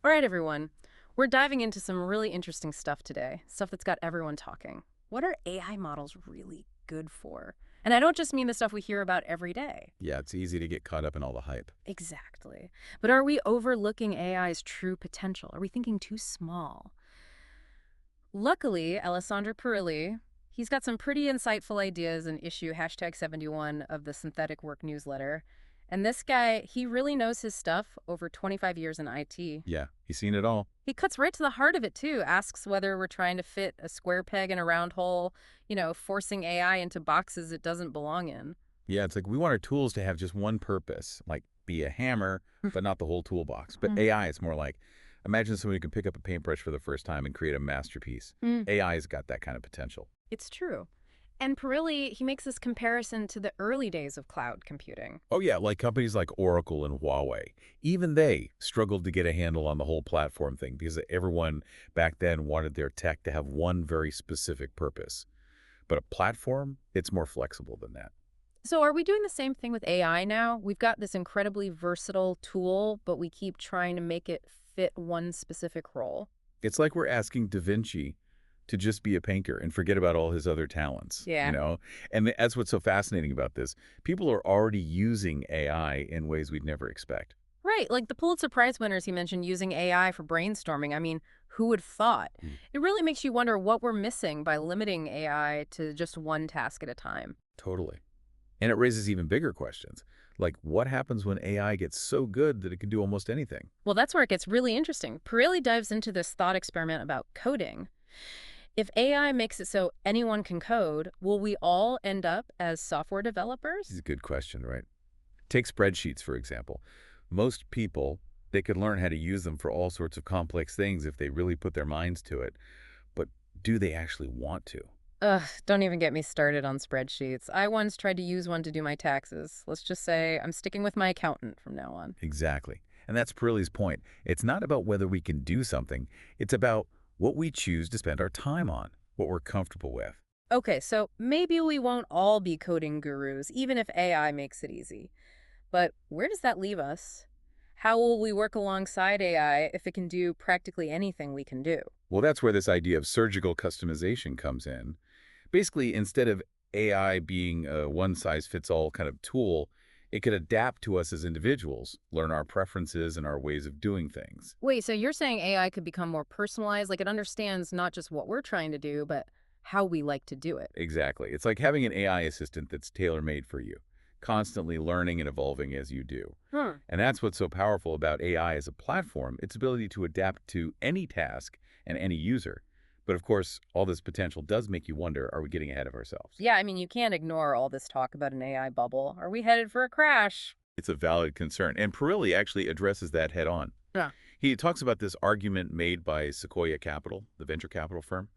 All right, everyone. We're diving into some really interesting stuff today, stuff that's got everyone talking. What are AI models really good for? And I don't just mean the stuff we hear about every day. Yeah, it's easy to get caught up in all the hype. Exactly. But are we overlooking AI's true potential? Are we thinking too small? Luckily, Alessandro he's got some pretty insightful ideas in issue #71 of the Synthetic Work newsletter. And this guy, he really knows his stuff over 25 years in IT. Yeah, he's seen it all. He cuts right to the heart of it, too. Asks whether we're trying to fit a square peg in a round hole, forcing AI into boxes it doesn't belong in. Yeah, it's like we want our tools to have just one purpose, like be a hammer, but not the whole toolbox. But Mm. AI, it's more like, imagine somebody who can pick up a paintbrush for the first time and create a masterpiece. Mm. AI's got that kind of potential. It's true. And Perilli, he makes this comparison to the early days of cloud computing. Oh yeah, like companies like Oracle and Huawei. Even they struggled to get a handle on the whole platform thing because everyone back then wanted their tech to have one very specific purpose. But a platform, it's more flexible than that. So are we doing the same thing with AI now? We've got this incredibly versatile tool, but we keep trying to make it fit one specific role. It's like we're asking Da Vinci to just be a painter and forget about all his other talents, Yeah. And that's what's so fascinating about this. People are already using AI in ways we'd never expect. Right, like the Pulitzer Prize winners he mentioned using AI for brainstorming. I mean, who would thought? Mm. It really makes you wonder what we're missing by limiting AI to just one task at a time. Totally. And it raises even bigger questions, like what happens when AI gets so good that it can do almost anything? Well, that's where it gets really interesting. Pirelli dives into this thought experiment about coding. If AI makes it so anyone can code, will we all end up as software This developers? is a good question, right? Take spreadsheets, for example. Most people, they could learn how to use them for all sorts of complex things if they really put their minds to it. But do they actually want to? Ugh, don't even get me started on spreadsheets. I once tried to use one to do my taxes. Let's just say I'm sticking with my accountant from now on. Exactly. And that's Perilli's point. It's not about whether we can do something. It's about what we choose to spend our time on, what we're comfortable with. Okay, so maybe we won't all be coding gurus, even if AI makes it easy. But where does that leave us? How will we work alongside AI if it can do practically anything we can do? Well, that's where this idea of surgical customization comes in. Basically, instead of AI being a one-size-fits-all kind of tool, it could adapt to us as individuals, learn our preferences and our ways of doing things. Wait, so you're saying AI could become more personalized, like it understands not just what we're trying to do, but how we like to do it? Exactly. It's like having an AI assistant that's tailor-made for you, constantly learning and evolving as you do. Hmm. And that's what's so powerful about AI as a platform, its ability to adapt to any task and any user. But of course, all this potential does make you wonder, are we getting ahead of ourselves? Yeah, I mean, you can't ignore all this talk about an AI bubble. Are we headed for a crash? It's a valid concern. And Perilli actually addresses that head on. Yeah. He talks about this argument made by Sequoia Capital, the venture capital firm.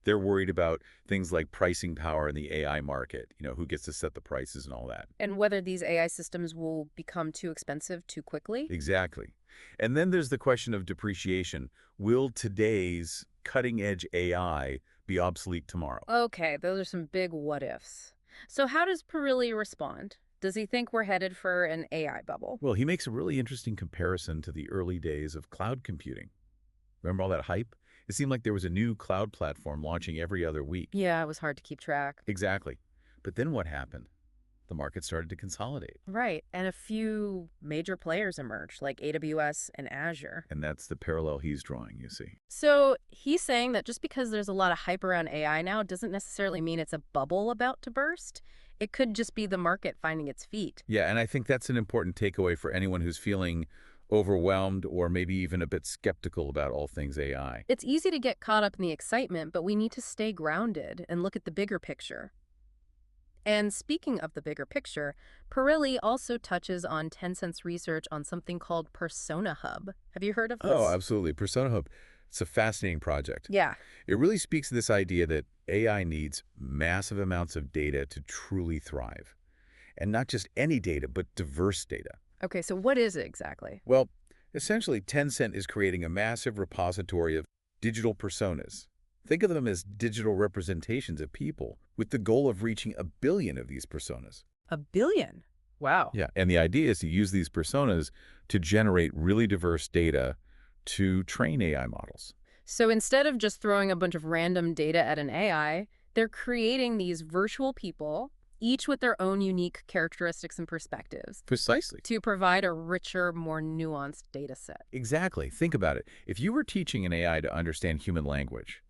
They're worried about things like pricing power in the AI market, who gets to set the prices and all that. And whether these AI systems will become too expensive too quickly? Exactly. And then there's the question of depreciation. Will today's cutting-edge AI be obsolete tomorrow? Okay, those are some big what ifs. So, how does Perilli respond? Does he think we're headed for an AI bubble? Well, he makes a really interesting comparison to the early days of cloud computing. Remember all that hype? It seemed like there was a new cloud platform launching every other week. Yeah, it was hard to keep track. Exactly. But then what happened? The market started to consolidate. Right, and a few major players emerged, like AWS and Azure. And that's the parallel he's drawing, you see. So he's saying that just because there's a lot of hype around AI now doesn't necessarily mean it's a bubble about to burst. It could just be the market finding its feet. Yeah, and I think that's an important takeaway for anyone who's feeling overwhelmed or maybe even a bit skeptical about all things AI. It's easy to get caught up in the excitement, but we need to stay grounded and look at the bigger picture. And speaking of the bigger picture, Perilli also touches on Tencent's research on something called Persona Hub. Have you heard of this? Oh, absolutely. Persona Hub, it's a fascinating project. Yeah. It really speaks to this idea that AI needs massive amounts of data to truly thrive. And not just any data, but diverse data. Okay, so what is it exactly? Well, essentially, Tencent is creating a massive repository of digital personas. Think of them as digital representations of people, with the goal of reaching 1 billion of these personas. 1 billion? Wow. Yeah, and the idea is to use these personas to generate really diverse data to train AI models. So instead of just throwing a bunch of random data at an AI, they're creating these virtual people, each with their own unique characteristics and perspectives, Precisely. to provide a richer, more nuanced data set. Exactly. Think about it. If you were teaching an AI to understand human language,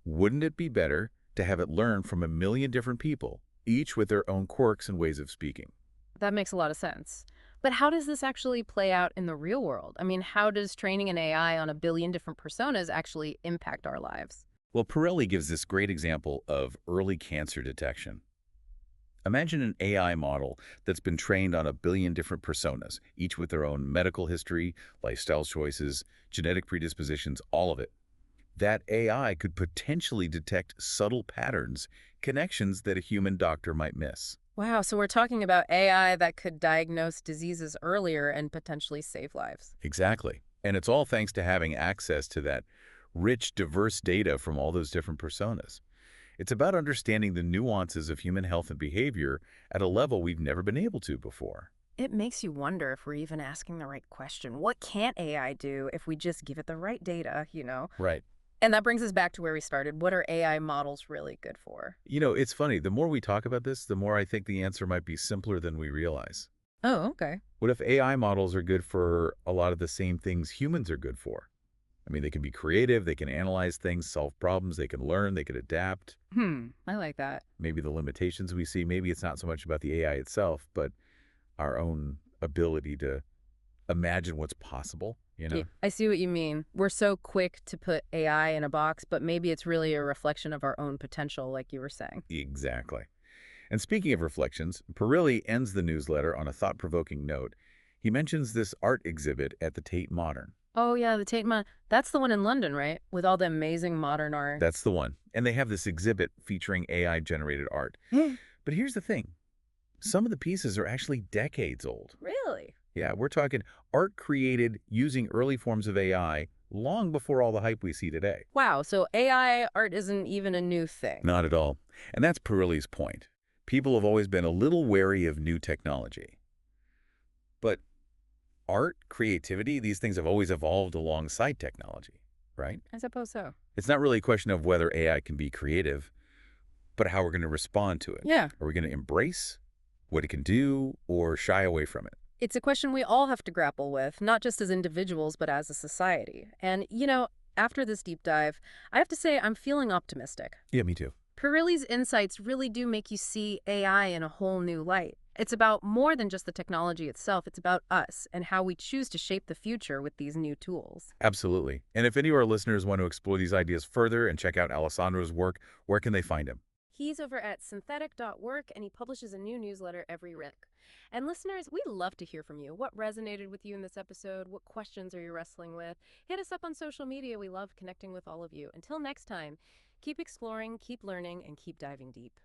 wouldn't it be better to have it learn from a million different people, each with their own quirks and ways of speaking? That makes a lot of sense. But how does this actually play out in the real world? I mean, how does training an AI on a billion different personas actually impact our lives? Well, Pirelli gives this great example of early cancer detection. Imagine an AI model that's been trained on a billion different personas, each with their own medical history, lifestyle choices, genetic predispositions, all of it. That AI could potentially detect subtle patterns, connections that a human doctor might miss. Wow, so we're talking about AI that could diagnose diseases earlier and potentially save lives. Exactly. And it's all thanks to having access to that rich, diverse data from all those different personas. It's about understanding the nuances of human health and behavior at a level we've never been able to before. It makes you wonder if we're even asking the right question. What can't AI do if we just give it the right data? Right. And that brings us back to where we started. What are AI models really good for? It's funny. The more we talk about this, the more I think the answer might be simpler than we realize. Oh, okay. What if AI models are good for a lot of the same things humans are good for? I mean, they can be creative, they can analyze things, solve problems, they can learn, they can adapt. I like that. Maybe the limitations we see, maybe it's not so much about the AI itself, but our own ability to imagine what's possible, you Yeah, know? I see what you mean. We're so quick to put AI in a box, but maybe it's really a reflection of our own potential, like you were saying. Exactly. And speaking of reflections, Perilli ends the newsletter on a thought-provoking note. He mentions this art exhibit at the Tate Modern. Oh, yeah, the that's the one in London, right? With all the amazing modern art. That's the one. And they have this exhibit featuring AI-generated art. But here's the thing. Some of the pieces are actually decades old. Really? Yeah, we're talking art created using early forms of AI long before all the hype we see today. Wow, so AI art isn't even a new thing. Not at all. And that's Perilli's point. People have always been a little wary of new technology. But art, creativity, these things have always evolved alongside technology, right? I suppose so. It's not really a question of whether AI can be creative, but how we're going to respond to it. Yeah. Are we going to embrace what it can do or shy away from it? It's a question we all have to grapple with, not just as individuals, but as a society. And after this deep dive, I have to say I'm feeling optimistic. Yeah, me too. Perilli's insights really do make you see AI in a whole new light. It's about more than just the technology itself. It's about us and how we choose to shape the future with these new tools. Absolutely. And if any of our listeners want to explore these ideas further and check out Alessandro's work, where can they find him? He's over at synthetic.work and he publishes a new newsletter every week. And listeners, we love to hear from you. What resonated with you in this episode? What questions are you wrestling with? Hit us up on social media. We love connecting with all of you. Until next time, keep exploring, keep learning, and keep diving deep.